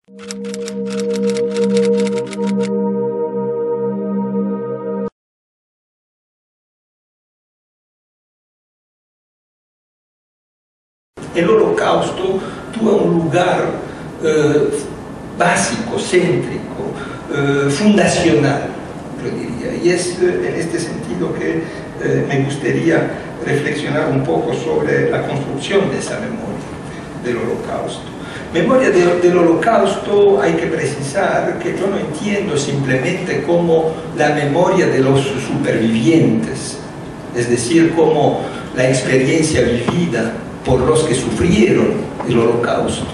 El Holocausto tuvo un lugar básico, céntrico, fundacional, yo diría, y es en este sentido que me gustaría reflexionar un poco sobre la construcción de esa memoria del Holocausto. Memoria del Holocausto, hay que precisar que yo no entiendo simplemente como la memoria de los supervivientes, es decir, como la experiencia vivida por los que sufrieron el Holocausto.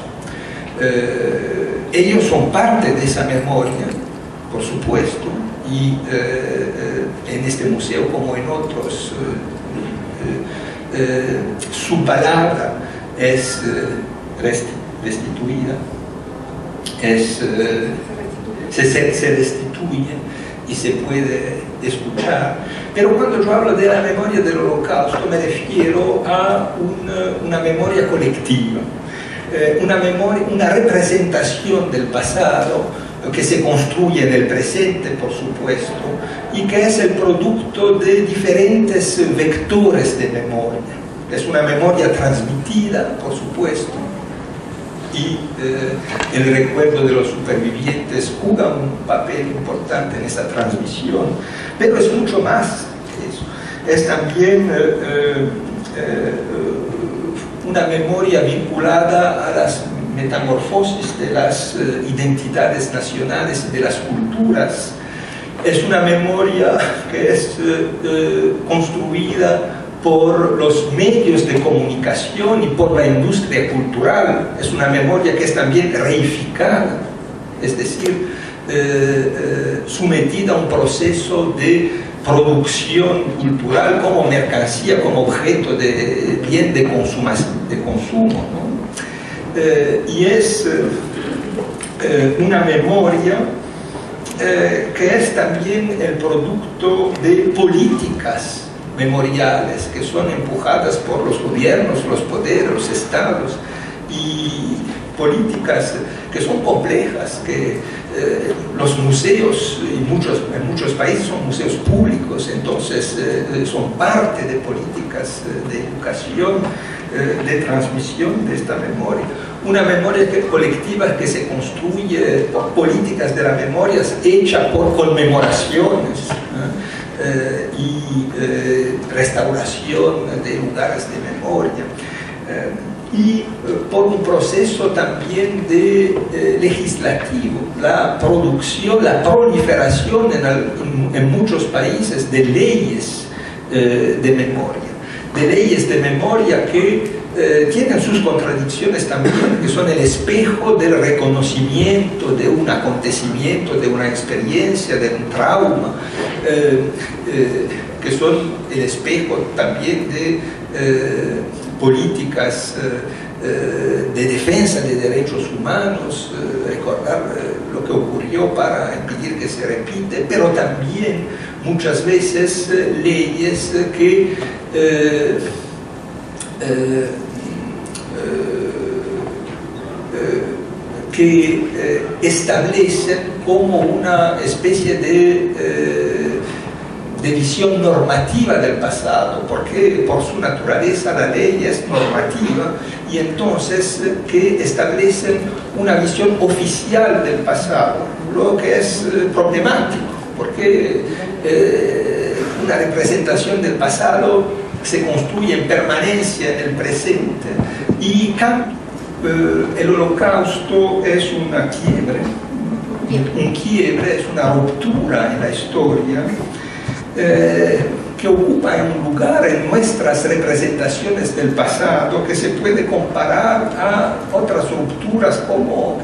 Ellos son parte de esa memoria, por supuesto, y en este museo como en otros, su palabra es restituida, se restituye y se puede escuchar. Pero cuando yo hablo de la memoria del Holocausto me refiero a una memoria colectiva, una representación del pasado que se construye en el presente, por supuesto, y que es el producto de diferentes vectores de memoria. Es una memoria transmitida, por supuesto, y el recuerdo de los supervivientes juega un papel importante en esa transmisión, pero es mucho más que eso. Es también una memoria vinculada a las metamorfosis de las identidades nacionales y de las culturas. Es una memoria que es construida por los medios de comunicación y por la industria cultural. Es una memoria que es también reificada, es decir, sometida a un proceso de producción cultural como mercancía, como objeto de bien de consumo, ¿no? Y es una memoria que es también el producto de políticas memoriales que son empujadas por los gobiernos, los poderes, los estados, y políticas que son complejas, que los museos en muchos países son museos públicos, entonces son parte de políticas de educación, de transmisión de esta memoria. Una memoria colectiva que se construye por políticas de la memoria hecha por conmemoraciones y restauración de lugares de memoria. Y por un proceso también de legislativo, la producción, la proliferación en muchos países de leyes de memoria que tienen sus contradicciones también, que son el espejo del reconocimiento de un acontecimiento, de una experiencia, de un trauma, que son el espejo también de políticas de defensa de derechos humanos, recordar lo que ocurrió para impedir que se repite, pero también muchas veces leyes que establecen como una especie de visión normativa del pasado, porque por su naturaleza la ley es normativa, y entonces que establecen una visión oficial del pasado, lo que es problemático, porque una representación del pasado se construye en permanencia en el presente, y el Holocausto es una quiebre, es una ruptura en la historia, que ocupa un lugar en nuestras representaciones del pasado que se puede comparar a otras rupturas como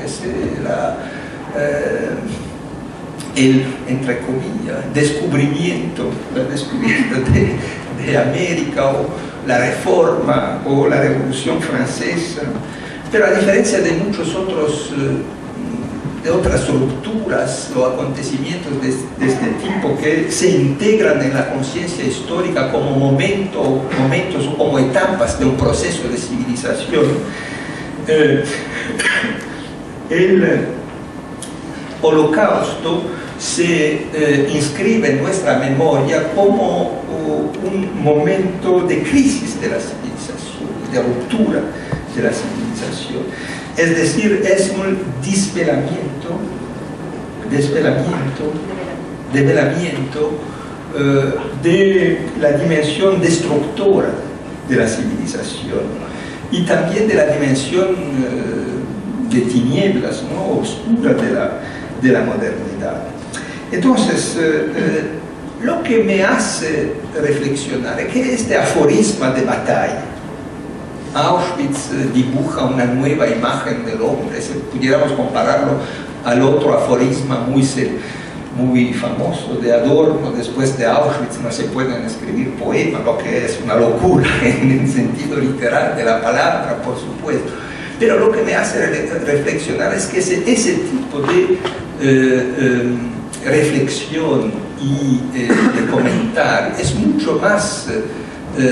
el, entre comillas, descubrimiento de América, o la Reforma o la Revolución Francesa. Pero a diferencia de muchos otros de otras rupturas o acontecimientos de este tipo que se integran en la conciencia histórica como momentos o como etapas de un proceso de civilización, el Holocausto se inscribe en nuestra memoria como un momento de crisis de la civilización, de ruptura de la civilización. Es decir, es un develamiento de la dimensión destructora de la civilización y también de la dimensión de tinieblas, ¿no?, oscura de la modernidad. Entonces, lo que me hace reflexionar es que este aforisma de batalla, Auschwitz dibuja una nueva imagen del hombre, si pudiéramos compararlo al otro aforisma muy famoso de Adorno: después de Auschwitz no se pueden escribir poemas, lo que es una locura en el sentido literal de la palabra, por supuesto. Pero lo que me hace reflexionar es que ese tipo de reflexión y de comentar es mucho más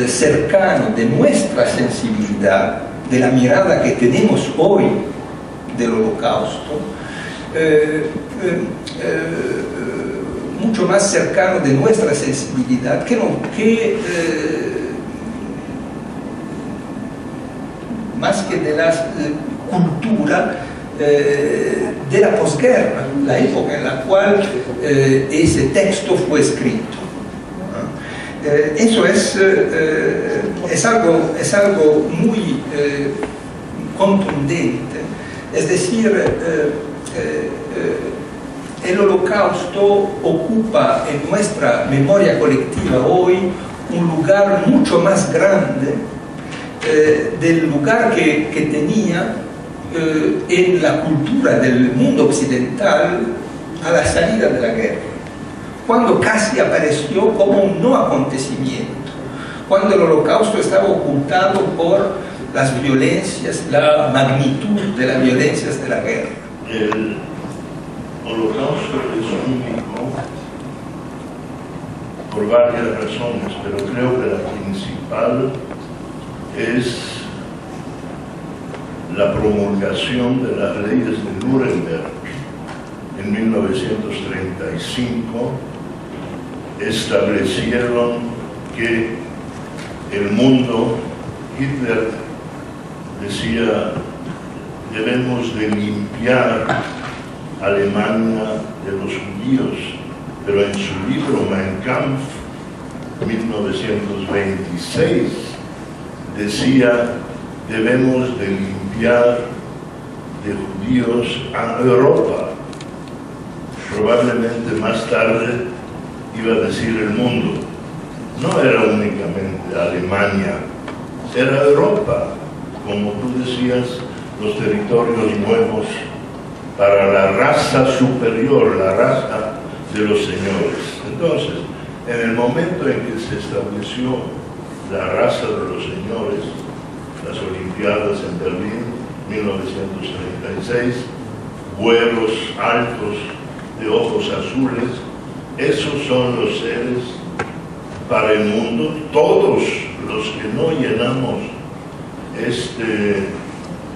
cercano de nuestra sensibilidad, de la mirada que tenemos hoy del Holocausto, mucho más cercano de nuestra sensibilidad más que de la cultura de la posguerra, la época en la cual ese texto fue escrito. Eso es algo muy contundente. Es decir, el Holocausto ocupa en nuestra memoria colectiva hoy un lugar mucho más grande del lugar que tenía en la cultura del mundo occidental a la salida de la guerra, cuando casi apareció como un no acontecimiento, cuando el Holocausto estaba ocultado por las violencias, la magnitud de las violencias de la guerra. El Holocausto es único por varias razones, pero creo que la principal es la promulgación de las leyes de Nuremberg en 1935. Establecieron que el mundo, Hitler decía, debemos de limpiar Alemania de los judíos, pero en su libro Mein Kampf, 1926, decía, debemos de limpiar de judíos a Europa. Probablemente más tarde iba a decir el mundo. No era únicamente Alemania, era Europa, como tú decías, los territorios nuevos para la raza superior, la raza de los señores. Entonces, en el momento en que se estableció la raza de los señores, las Olimpiadas en Berlín, 1936, vuelos altos de ojos azules, esos son los seres para el mundo. Todos los que no llenamos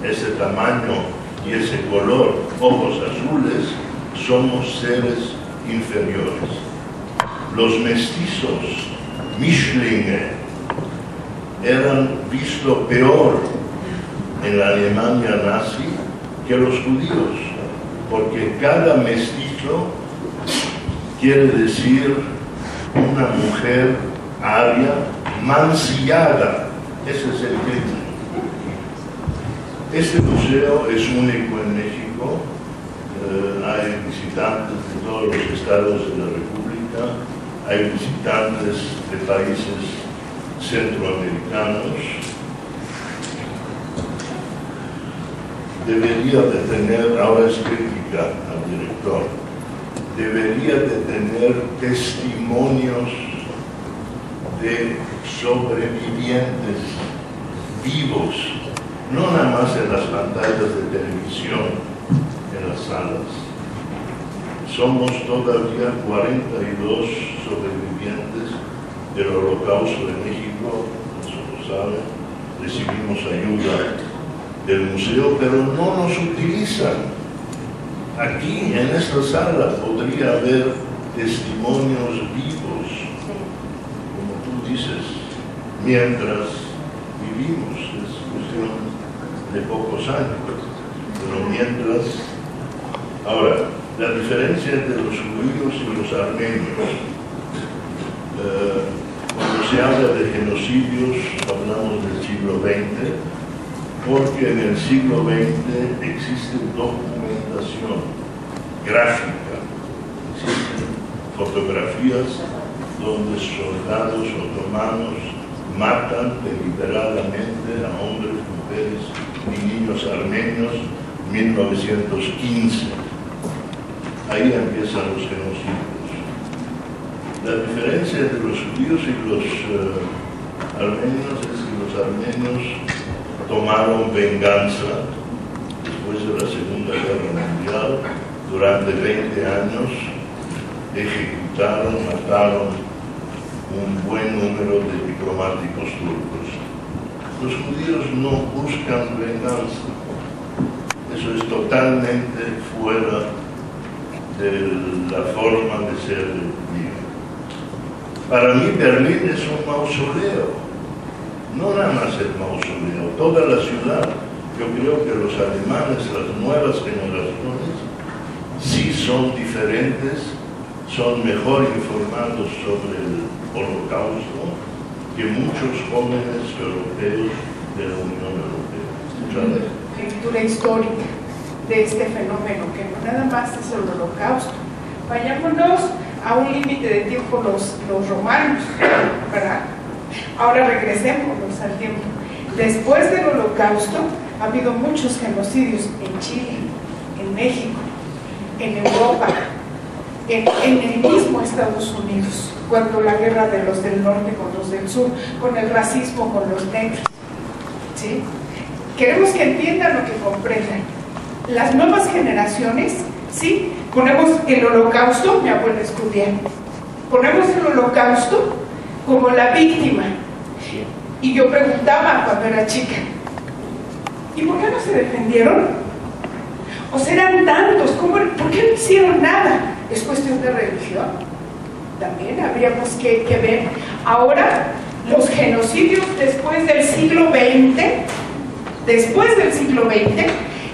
ese tamaño y ese color, ojos azules, somos seres inferiores. Los mestizos, Mischlinge, eran visto peor en la Alemania nazi que los judíos, porque cada mestizo quiere decir una mujer aria, mancillada. Ese es el crimen. Este museo es único en México. Hay visitantes de todos los estados de la República, hay visitantes de países centroamericanos. Debería de tener, ahora es crítica al director, debería de tener testimonios de sobrevivientes vivos, no nada más en las pantallas de televisión, en las salas. Somos todavía 42 sobrevivientes del Holocausto de México, eso lo saben, recibimos ayuda del museo, pero no nos utilizan. aquí en esta sala podría haber testimonios vivos, como tú dices, mientras vivimos, es cuestión de pocos años, pero mientras. Ahora, la diferencia entre los judíos y los armenios, cuando se habla de genocidios hablamos del siglo XX, porque en el siglo XX existe documentación gráfica, existen fotografías donde soldados otomanos matan deliberadamente a hombres, mujeres y niños armenios en 1915. Ahí empiezan los genocidios. La diferencia entre los judíos y los armenios es que los armenios tomaron venganza después de la Segunda Guerra Mundial. Durante 20 años ejecutaron, mataron un buen número de diplomáticos turcos. Los judíos no buscan venganza. Eso es totalmente fuera de la forma de ser del judío. Para mí Berlín es un mausoleo, no nada más el mausoleo, toda la ciudad. Yo creo que los alemanes, las nuevas generaciones, sí son diferentes, son mejor informados sobre el Holocausto que muchos jóvenes europeos de la Unión Europea. Lectura histórica de este fenómeno, que no nada más es el Holocausto. Vayámonos a un límite de tiempo los romanos, ¿verdad? Ahora regresémonos al tiempo. Después del Holocausto ha habido muchos genocidios en Chile, en México, en Europa, en el mismo Estados Unidos, cuando la guerra de los del norte con los del sur, con el racismo con los negros, ¿sí? Queremos que entiendan o que comprendan. Las nuevas generaciones, ¿sí? Ponemos el Holocausto, mi abuela es judía, ponemos el Holocausto como la víctima. Y yo preguntaba cuando era chica, ¿y por qué no se defendieron? O sea, eran tantos, ¿por qué no hicieron nada? ¿Es cuestión de religión? También habríamos que ver. Ahora, los genocidios después del siglo XX,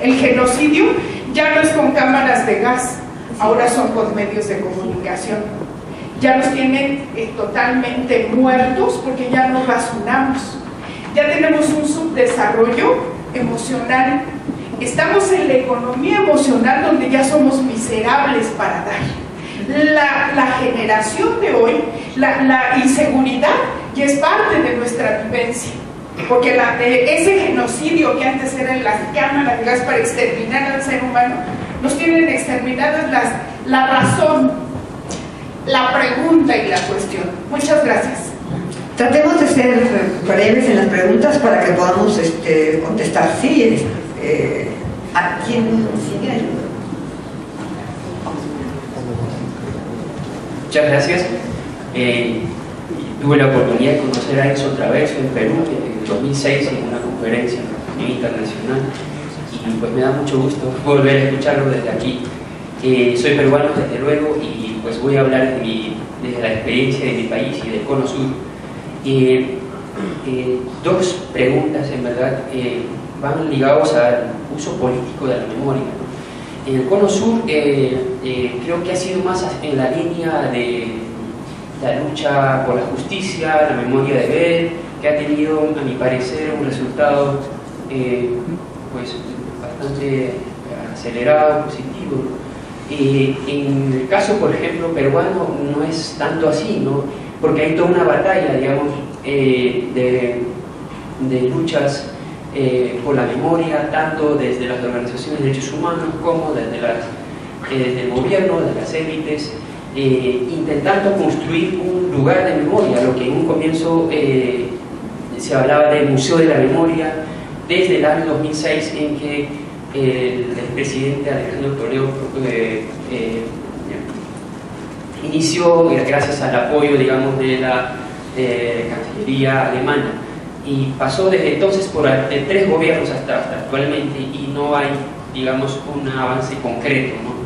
el genocidio ya no es con cámaras de gas, ahora son con medios de comunicación. Ya nos tienen totalmente muertos porque ya no razonamos. Ya tenemos un subdesarrollo emocional. Estamos en la economía emocional donde ya somos miserables para dar. La generación de hoy, la inseguridad ya es parte de nuestra vivencia. Porque ese genocidio que antes era en las cámaras de gas para exterminar al ser humano, nos tienen exterminadas la razón, la pregunta y la cuestión. Muchas gracias. Tratemos de ser breves en las preguntas para que podamos contestar. Sí, ¿a quién sigue? Muchas gracias. Tuve la oportunidad de conocer a Enzo Traverso en Perú en 2006 en una conferencia internacional y pues me da mucho gusto volver a escucharlo desde aquí. Soy peruano desde luego y pues voy a hablar desde la experiencia de mi país y del Cono Sur. Dos preguntas en verdad van ligados al uso político de la memoria, ¿no? En el Cono Sur creo que ha sido más en la línea de la lucha por la justicia, la memoria de Bell, que ha tenido, a mi parecer, un resultado pues bastante acelerado, positivo. En el caso, por ejemplo, peruano, no es tanto así, ¿no? Porque hay toda una batalla, digamos, de luchas por la memoria, tanto desde las organizaciones de derechos humanos como desde el gobierno, de las élites, intentando construir un lugar de memoria, lo que en un comienzo se hablaba del Museo de la Memoria, desde el año 2006 en que el presidente Alejandro Toledo inició, gracias al apoyo, digamos, de la Cancillería alemana, y pasó desde entonces por 3 gobiernos hasta actualmente y no hay, digamos, un avance concreto, ¿no?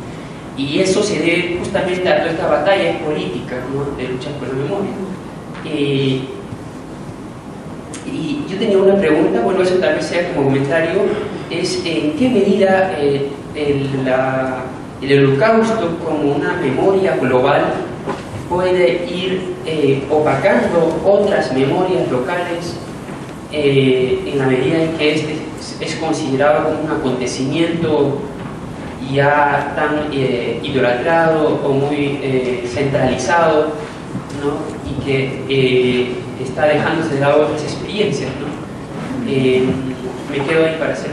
Y eso se debe justamente a toda esta batalla política, ¿no?, de lucha por la memoria. Y yo tenía una pregunta, bueno, eso tal vez sea como comentario, es en qué medida el holocausto como una memoria global puede ir opacando otras memorias locales en la medida en que este es considerado como un acontecimiento ya tan idolatrado o muy centralizado, ¿no?, y que está dejándose de lado otras experiencias, ¿no? Me quedo ahí para hacer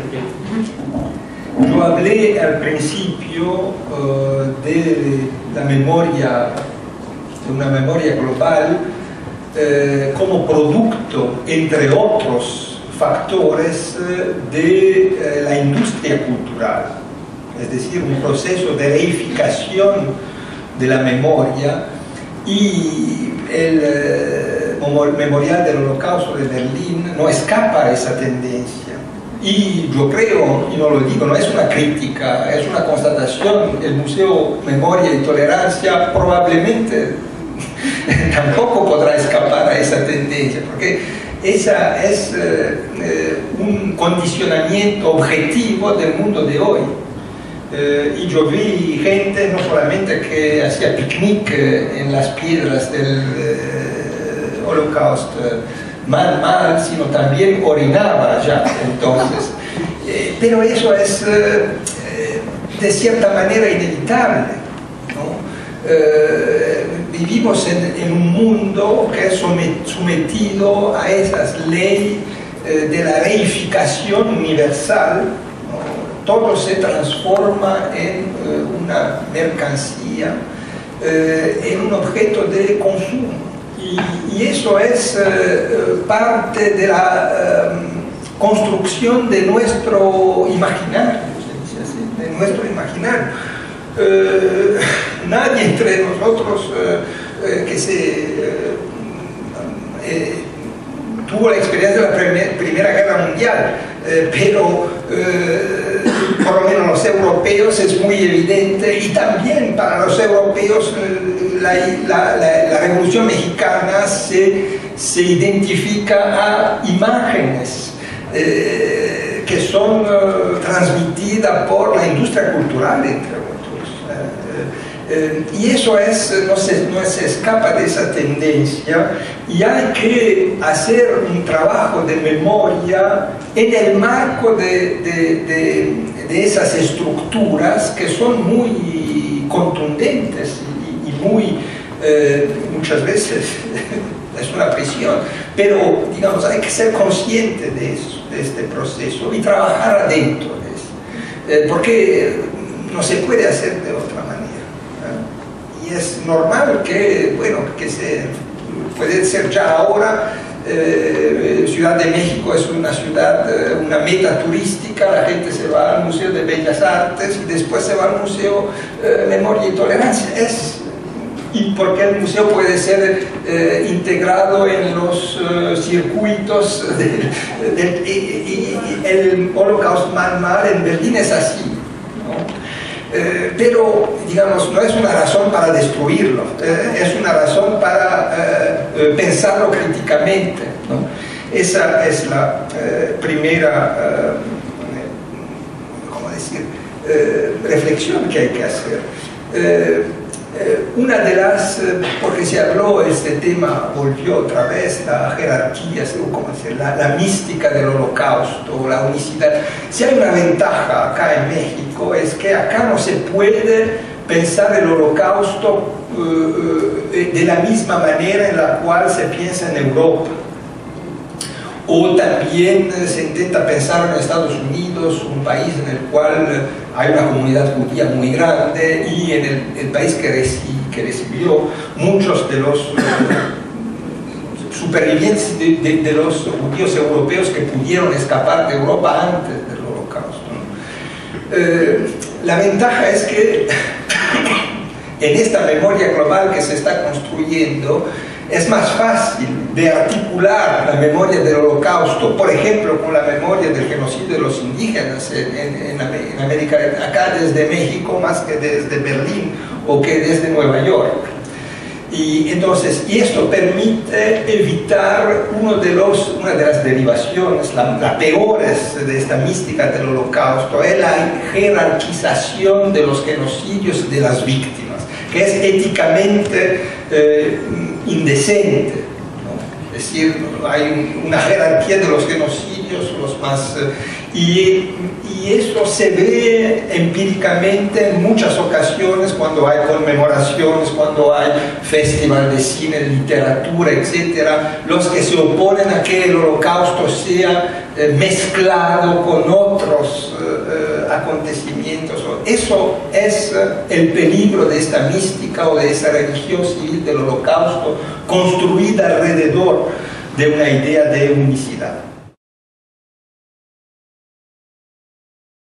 un Yo hablé al principio de la memoria, de una memoria global como producto, entre otros factores, de la industria cultural, es decir, un proceso de reificación de la memoria, y el Memorial del Holocausto de Berlín no escapa a esa tendencia. Y yo creo, y no lo digo, no es una crítica, es una constatación, el Museo Memoria y Tolerancia probablemente tampoco podrá escapar a esa tendencia, porque esa es un condicionamiento objetivo del mundo de hoy. Y yo vi gente no solamente que hacía picnic en las piedras del Holocausto mal, sino también orinaba ya entonces. Pero eso es de cierta manera inevitable, ¿no? Vivimos en un mundo que es sometido a esas leyes de la reificación universal, ¿no? Todo se transforma en una mercancía, en un objeto de consumo. Y eso es parte de la construcción de nuestro imaginario, se dice así, de nuestro imaginario. Nadie entre nosotros tuvo la experiencia de la Primera Guerra Mundial, pero por lo menos los europeos es muy evidente, y también para los europeos la Revolución Mexicana se identifica a imágenes que son transmitidas por la industria cultural, entre otros. Y eso no se escapa de esa tendencia, y hay que hacer un trabajo de memoria en el marco de esas estructuras que son muy contundentes y muy, muchas veces es una prisión, pero digamos, hay que ser consciente de eso, de este proceso, y trabajar adentro de eso, porque no se puede hacer de otra manera. Y es normal que, bueno, que puede ser ya ahora, Ciudad de México es una ciudad, una meta turística, la gente se va al Museo de Bellas Artes y después se va al Museo Memoria y Tolerancia. Y porque el museo puede ser integrado en los circuitos y el Holocaust mal en Berlín es así, ¿no? Pero, digamos, no es una razón para destruirlo, es una razón para pensarlo críticamente, ¿no? Esa es la primera, ¿cómo decir?, reflexión que hay que hacer. Una de las, porque se habló, este tema volvió otra vez, la jerarquía, ¿cómo decir?, la mística del Holocausto, la unicidad. Si hay una ventaja acá en México, es que acá no se puede pensar el Holocausto de la misma manera en la cual se piensa en Europa. O también se intenta pensar en Estados Unidos, un país en el cual hay una comunidad judía muy grande, y en el país que recibió muchos de los supervivientes de los judíos europeos que pudieron escapar de Europa antes del Holocausto, ¿no? La ventaja es que en esta memoria global que se está construyendo, es más fácil de articular la memoria del Holocausto, por ejemplo, con la memoria del genocidio de los indígenas en América, acá desde México, más que desde Berlín o que desde Nueva York. Y entonces, y esto permite evitar una de las derivaciones, la peores de esta mística del Holocausto, es la jerarquización de los genocidios y de las víctimas, que es éticamente indecente, ¿no? Es decir, hay una jerarquía de los genocidios, los más... Y esto se ve empíricamente en muchas ocasiones cuando hay conmemoraciones, cuando hay festival de cine, literatura, etc. Los que se oponen a que el Holocausto sea mezclado con otros acontecimientos. Eso es el peligro de esta mística o de esa religión civil del Holocausto construida alrededor de una idea de unicidad.